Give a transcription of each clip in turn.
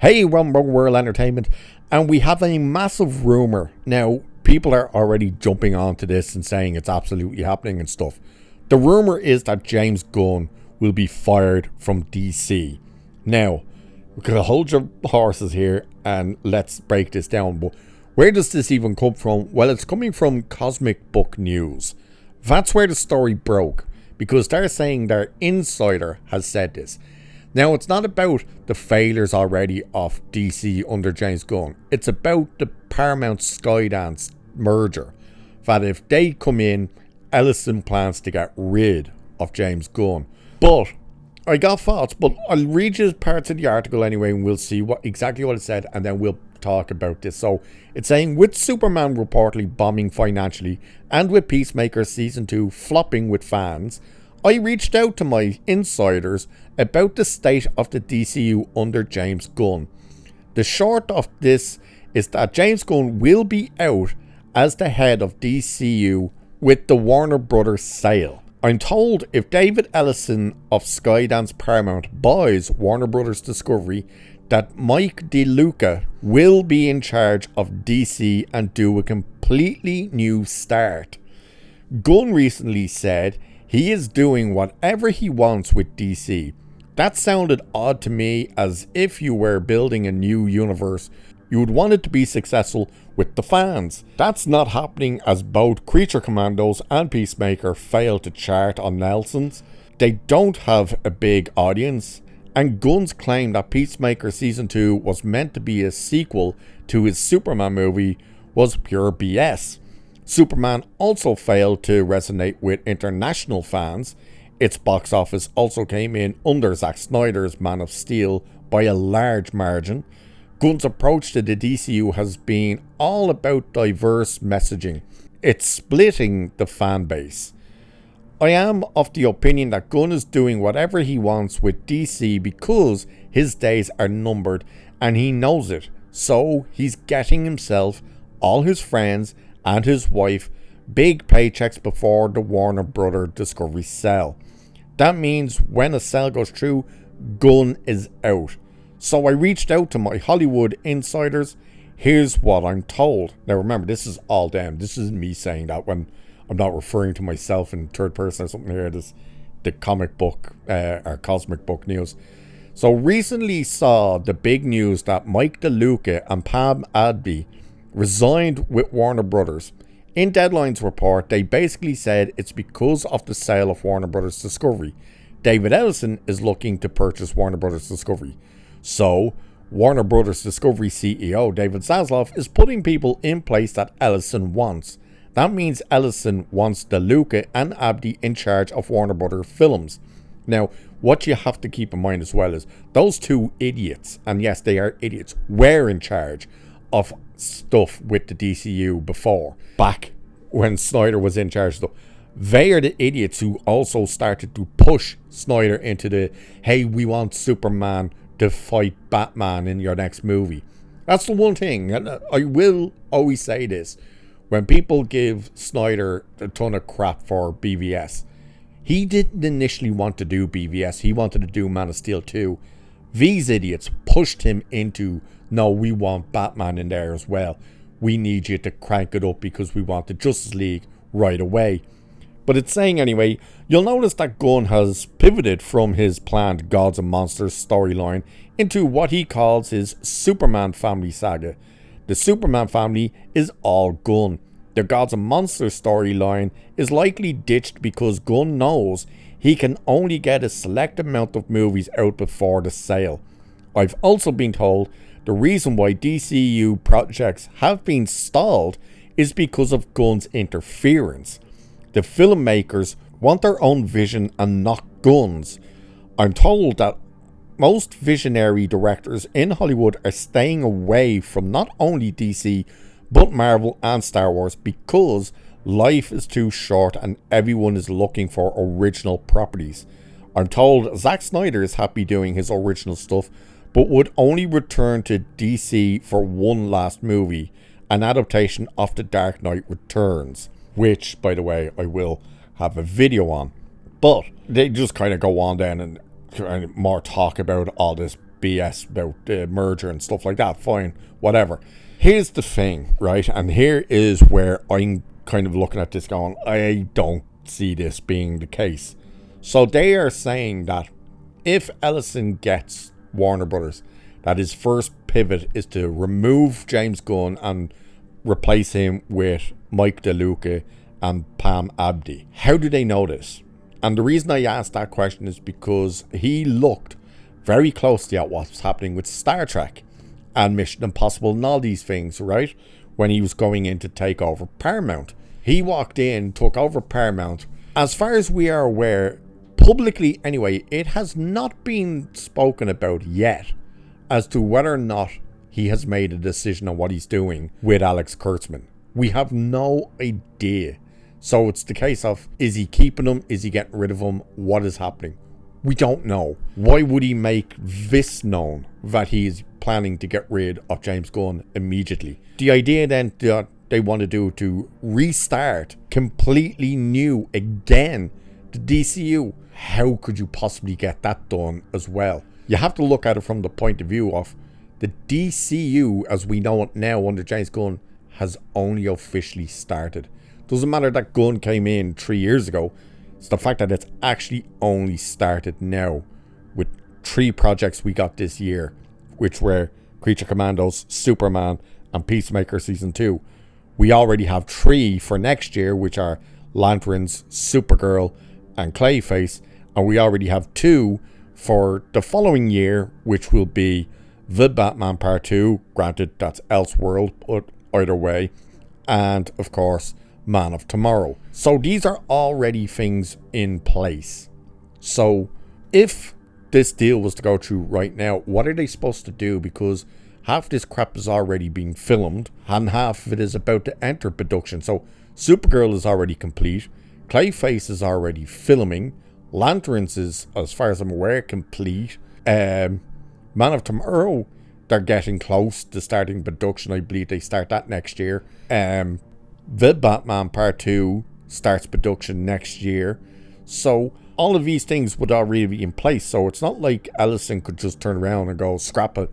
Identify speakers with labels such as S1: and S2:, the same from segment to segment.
S1: Hey, Rumble World Entertainment, and we have a massive rumor. Now, people are already jumping onto this and saying it's absolutely happening and stuff. The rumor is that James Gunn will be fired from DC. Now, we could hold your horses here and let's break this down. But where does this even come from? Well, it's coming from Cosmic Book News. That's where the story broke, because they're saying their insider has said this. Now, it's not about the failures already of DC under James Gunn. It's about the Paramount Skydance merger. That if they come in, Ellison plans to get rid of James Gunn. But I got thoughts, but I'll read you parts of the article anyway, and we'll see exactly what it said, and then we'll talk about this. So it's saying, with Superman reportedly bombing financially and with Peacemaker Season 2 flopping with fans, I reached out to my insiders about the state of the DCU under James Gunn. The short of this is that James Gunn will be out as the head of DCU with the Warner Brothers sale. I'm told if David Ellison of Skydance Paramount buys Warner Brothers Discovery, that Mike DeLuca will be in charge of DC and do a completely new start. Gunn recently said he is doing whatever he wants with DC. That sounded odd to me, as if you were building a new universe, you would want it to be successful with the fans. That's not happening, as both Creature Commandos and Peacemaker failed to chart on Nelson's. They don't have a big audience, and Gunn's claim that Peacemaker Season 2 was meant to be a sequel to his Superman movie was pure BS. Superman also failed to resonate with international fans. Its box office also came in under Zack Snyder's Man of Steel by a large margin. Gunn's approach to the DCU has been all about diverse messaging. It's splitting the fan base. I am of the opinion that Gunn is doing whatever he wants with DC because his days are numbered and he knows it. So he's getting himself, all his friends, and his wife big paychecks before the Warner Brothers Discovery sale. That means when a sale goes through, Gunn is out. So I reached out to my Hollywood insiders. Here's what I'm told. Now remember, this is all them. This isn't me saying that when I'm not referring to myself in third person or something here. This the comic book or Cosmic Book News. So recently saw the big news that Mike DeLuca and Pam Adby resigned with Warner Brothers. In Deadline's report, they basically said it's because of the sale of Warner Brothers Discovery. David Ellison is looking to purchase Warner Brothers Discovery. So, Warner Brothers Discovery CEO David Zaslav is putting people in place that Ellison wants. That means Ellison wants DeLuca and Abdi in charge of Warner Brothers films. Now, what you have to keep in mind as well is those two idiots, and yes, they are idiots, were in charge of stuff with the DCU before, back when Snyder was in charge of stuff. They are the idiots who also started to push Snyder into the, hey, we want Superman to fight Batman in your next movie. That's the one thing, and I will always say this, when people give Snyder a ton of crap for BVS, he didn't initially want to do BVS, he wanted to do Man of Steel 2. These idiots pushed him into, no, we want Batman in there as well. We need you to crank it up because we want the Justice League right away. But it's saying anyway, you'll notice that Gunn has pivoted from his planned Gods and Monsters storyline into what he calls his Superman family saga. The Superman family is all Gunn. The Gods and Monsters storyline is likely ditched because Gunn knows he can only get a select amount of movies out before the sale. I've also been told the reason why DCU projects have been stalled is because of Gunn's interference. The filmmakers want their own vision and not Gunn's. I'm told that most visionary directors in Hollywood are staying away from not only DC but Marvel and Star Wars because life is too short and everyone is looking for original properties. I'm told Zack Snyder is happy doing his original stuff, but would only return to DC for one last movie, an adaptation of The Dark Knight Returns, which, by the way, I will have a video on. But they just kind of go on then and more talk about all this BS about the merger and stuff like that. Fine, whatever. Here's the thing, right? And here is where I'm kind of looking at this going, I don't see this being the case. So they are saying that if Ellison gets Warner Brothers, that his first pivot is to remove James Gunn and replace him with Mike DeLuca and Pam Abdi. How do they know this? And the reason I asked that question is because he looked very closely at what's happening with Star Trek and Mission Impossible and all these things, right? When he was going in to take over Paramount. He walked in, took over Paramount. As far as we are aware, publicly anyway, it has not been spoken about yet as to whether or not he has made a decision on what he's doing with Alex Kurtzman. We have no idea. So it's the case of, is he keeping him? Is he getting rid of him? What is happening? We don't know. Why would he make this known that he is planning to get rid of James Gunn immediately? The idea then that they want to do to restart completely new again the DCU. How could you possibly get that done as well? You have to look at it from the point of view of the DCU as we know it now under James Gunn has only officially started. Doesn't matter that Gunn came in 3 years ago. It's the fact that it's actually only started now with 3 projects we got this year, which were Creature Commandos, Superman, and Peacemaker Season 2. We already have 3 for next year, which are Lanterns, Supergirl, and Clayface. And we already have 2 for the following year, which will be The Batman Part 2. Granted, that's Elseworld, but either way. And, of course, Man of Tomorrow. So these are already things in place. So if this deal was to go through right now, what are they supposed to do? Because half this crap is already being filmed and half of it is about to enter production. So Supergirl is already complete. Clayface is already filming. Lanterns is, as far as I'm aware, complete. Man of Tomorrow, they're getting close to starting production. I believe they start that next year. The Batman Part 2 starts production next year. So all of these things would already be in place. So it's not like Ellison could just turn around and go scrap it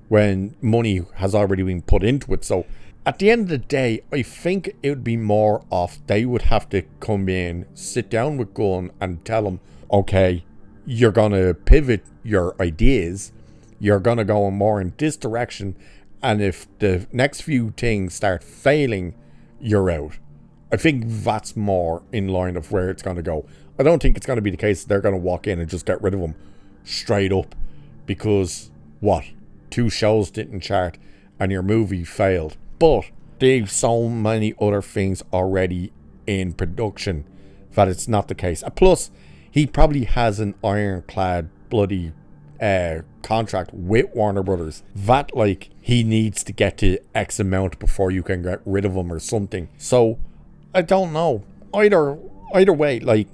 S1: when money has already been put into it. So at the end of the day, I think it would be more of they would have to come in, sit down with Gunn and tell him, okay, you're going to pivot your ideas. You're going to go more in this direction. And if the next few things start failing, you're out. I think that's more in line of where it's going to go. I don't think it's going to be the case that they're going to walk in and just get rid of him straight up because, 2 shows didn't chart and your movie failed. But there's so many other things already in production that it's not the case. Plus, he probably has an ironclad bloody contract with Warner Brothers that he needs to get to X amount before you can get rid of him or something. So I don't know. Either way,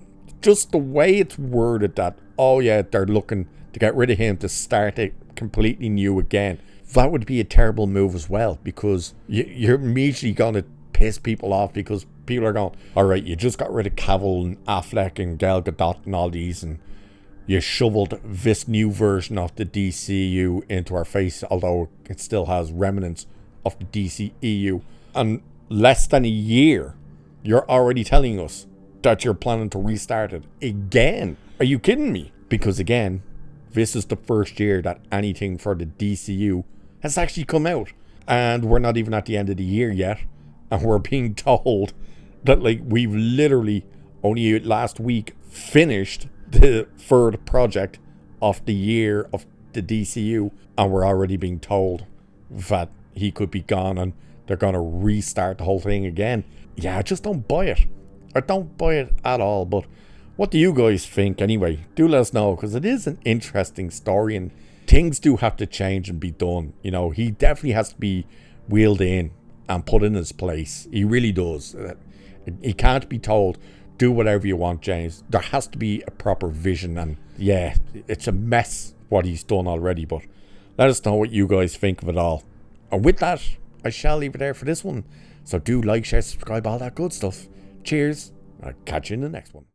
S1: just the way it's worded that, oh yeah, they're looking to get rid of him to start it completely new again, that would be a terrible move as well, because you're immediately going to piss people off because people are going, alright, you just got rid of Cavill and Affleck and Gal Gadot and all these, and you shoveled this new version of the DCU into our face, although it still has remnants of the DCEU. And less than a year, you're already telling us that you're planning to restart it again. Are you kidding me? Because again, this is the first year that anything for the DCU has actually come out. And we're not even at the end of the year yet. And we're being told that we've literally only last week finished the 3rd project of the year of the DCU, and we're already being told that he could be gone and they're going to restart the whole thing again. Yeah, I just don't buy it. I don't buy it at all. But what do you guys think anyway? Do let us know, because it is an interesting story and things do have to change and be done. He definitely has to be wheeled in and put in his place. He really does. He can't be told, do whatever you want, James. There has to be a proper vision, and yeah, it's a mess what he's done already, but let us know what you guys think of it all. And with that, I shall leave it there for this one. So do like, share, subscribe, all that good stuff. Cheers. I'll catch you in the next one.